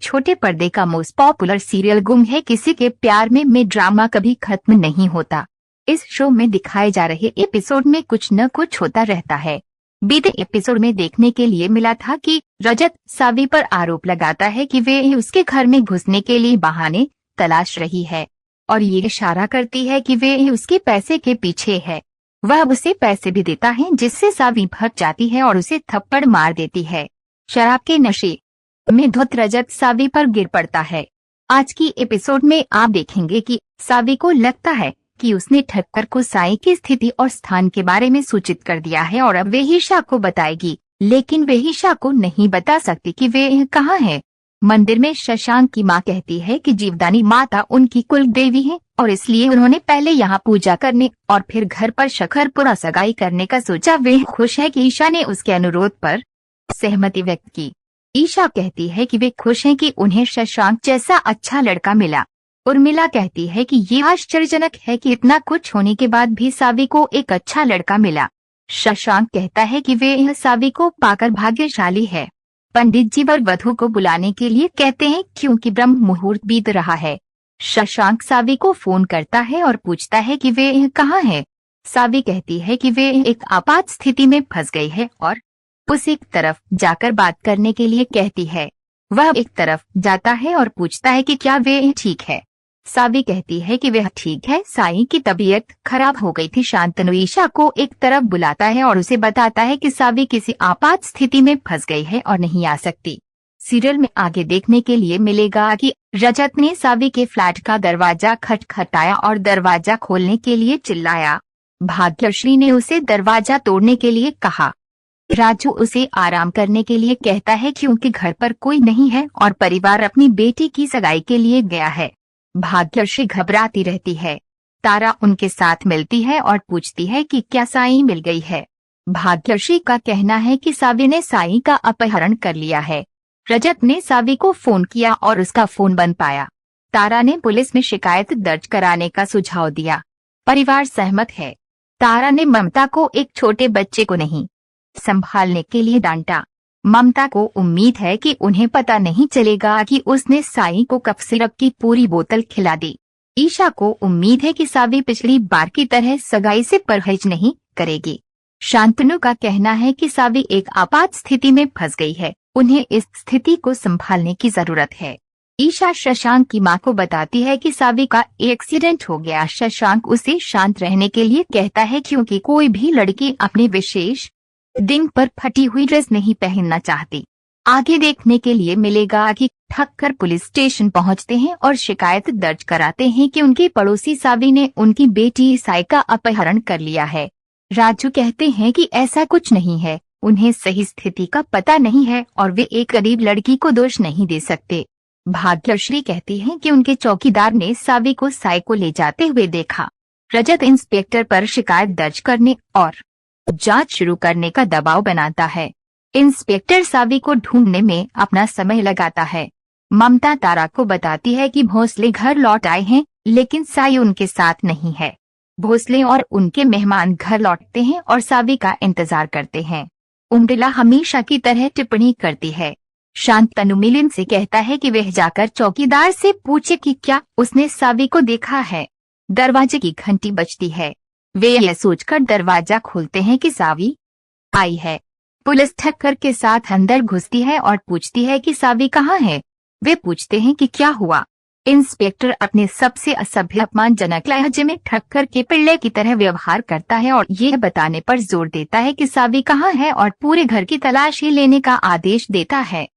छोटे पर्दे का मोस्ट पॉपुलर सीरियल गुम है किसी के प्यार में ड्रामा कभी खत्म नहीं होता। इस शो में दिखाए जा रहे एपिसोड में कुछ न कुछ होता रहता है। बीते एपिसोड में देखने के लिए मिला था कि रजत सावी पर आरोप लगाता है कि वे उसके घर में घुसने के लिए बहाने तलाश रही है और ये इशारा करती है कि वे उसके पैसे के पीछे है। वह उसे पैसे भी देता है जिससे सावी भड़क जाती है और उसे थप्पड़ मार देती है। शराब के नशे में धुत रजत सावी पर गिर पड़ता है। आज की एपिसोड में आप देखेंगे कि सावी को लगता है कि उसने ठक्कर को साई की स्थिति और स्थान के बारे में सूचित कर दिया है और अब वे ईशा को बताएगी, लेकिन वे ईशा को नहीं बता सकती कि वे कहाँ है। मंदिर में शशांक की माँ कहती है कि जीवदानी माता उनकी कुल देवी है और इसलिए उन्होंने पहले यहाँ पूजा करने और फिर घर पर शखरपुरा सगाई करने का सोचा। वे खुश है कि ईशा ने उसके अनुरोध पर सहमति व्यक्त की। ईशा कहती है कि वे खुश हैं कि उन्हें शशांक जैसा अच्छा लड़का मिला। उर्मिला कहती है कि ये आश्चर्यजनक है कि इतना कुछ होने के बाद भी सावी को एक अच्छा लड़का मिला। शशांक कहता है कि वे सावी को पाकर भाग्यशाली है। पंडित जी वर वधू को बुलाने के लिए कहते हैं क्योंकि ब्रह्म मुहूर्त बीत रहा है। शशांक सावी को फोन करता है और पूछता है कि वे कहाँ है। सावी कहती है कि वे एक आपात स्थिति में फंस गई है और उस एक तरफ जाकर बात करने के लिए कहती है। वह एक तरफ जाता है और पूछता है कि क्या वे ठीक है। सावी कहती है कि वह ठीक है, साई की तबीयत खराब हो गई थी। शांतनु ईशा को एक तरफ बुलाता है और उसे बताता है कि सावी किसी आपात स्थिति में फंस गई है और नहीं आ सकती। सीरियल में आगे देखने के लिए मिलेगा कि रजत ने सावी के फ्लैट का दरवाजा खटखटाया और दरवाजा खोलने के लिए चिल्लाया। भाग्यश्री ने उसे दरवाजा तोड़ने के लिए कहा। राजू उसे आराम करने के लिए कहता है क्योंकि घर पर कोई नहीं है और परिवार अपनी बेटी की सगाई के लिए गया है। भाग्यश्री घबराती रहती है। तारा उनके साथ मिलती है और पूछती है कि क्या साई मिल गई है। भाग्यश्री का कहना है कि सावी ने साई का अपहरण कर लिया है। रजत ने सावी को फोन किया और उसका फोन बंद पाया। तारा ने पुलिस में शिकायत दर्ज कराने का सुझाव दिया। परिवार सहमत है। तारा ने ममता को एक छोटे बच्चे को नहीं संभालने के लिए डांटा। ममता को उम्मीद है कि उन्हें पता नहीं चलेगा कि उसने साई को कफ सिरप की पूरी बोतल खिला दी। ईशा को उम्मीद है कि सावी पिछली बार की तरह सगाई से परहेज नहीं करेगी। शांतनु का कहना है कि सावी एक आपात स्थिति में फंस गई है, उन्हें इस स्थिति को संभालने की जरूरत है। ईशा शशांक की मां को बताती है कि सावी का एक्सीडेंट हो गया। शशांक उसे शांत रहने के लिए कहता है क्योंकि कोई भी लड़की अपने विशेष दिन पर फटी हुई ड्रेस नहीं पहनना चाहती। आगे देखने के लिए मिलेगा कि ठक्कर पुलिस स्टेशन पहुंचते हैं और शिकायत दर्ज कराते हैं कि उनके पड़ोसी सावी ने उनकी बेटी साई का अपहरण कर लिया है। राजू कहते हैं कि ऐसा कुछ नहीं है, उन्हें सही स्थिति का पता नहीं है और वे एक गरीब लड़की को दोष नहीं दे सकते। भाग्यश्री कहती है कि उनके चौकीदार ने सावी को साई को ले जाते हुए देखा। रजत इंस्पेक्टर पर शिकायत दर्ज करने और जांच शुरू करने का दबाव बनाता है। इंस्पेक्टर सावी को ढूंढने में अपना समय लगाता है। ममता तारा को बताती है कि भोसले घर लौट आए हैं, लेकिन साई उनके साथ नहीं है। भोसले और उनके मेहमान घर लौटते हैं और सावी का इंतजार करते हैं। उर्मिला हमेशा की तरह टिप्पणी करती है। शांतनु मिलिंद से कहता है कि वह जाकर चौकीदार से पूछे कि क्या उसने सावी को देखा है। दरवाजे की घंटी बजती है। वे यह सोचकर दरवाजा खोलते हैं कि सावी आई है। पुलिस ठक्कर के साथ अंदर घुसती है और पूछती है कि सावी कहाँ है। वे पूछते हैं कि क्या हुआ। इंस्पेक्टर अपने सबसे असभ्य अपमानजनक लहजे में ठक्कर के पिल्ले की तरह व्यवहार करता है और यह बताने पर जोर देता है कि सावी कहाँ है और पूरे घर की तलाशी लेने का आदेश देता है।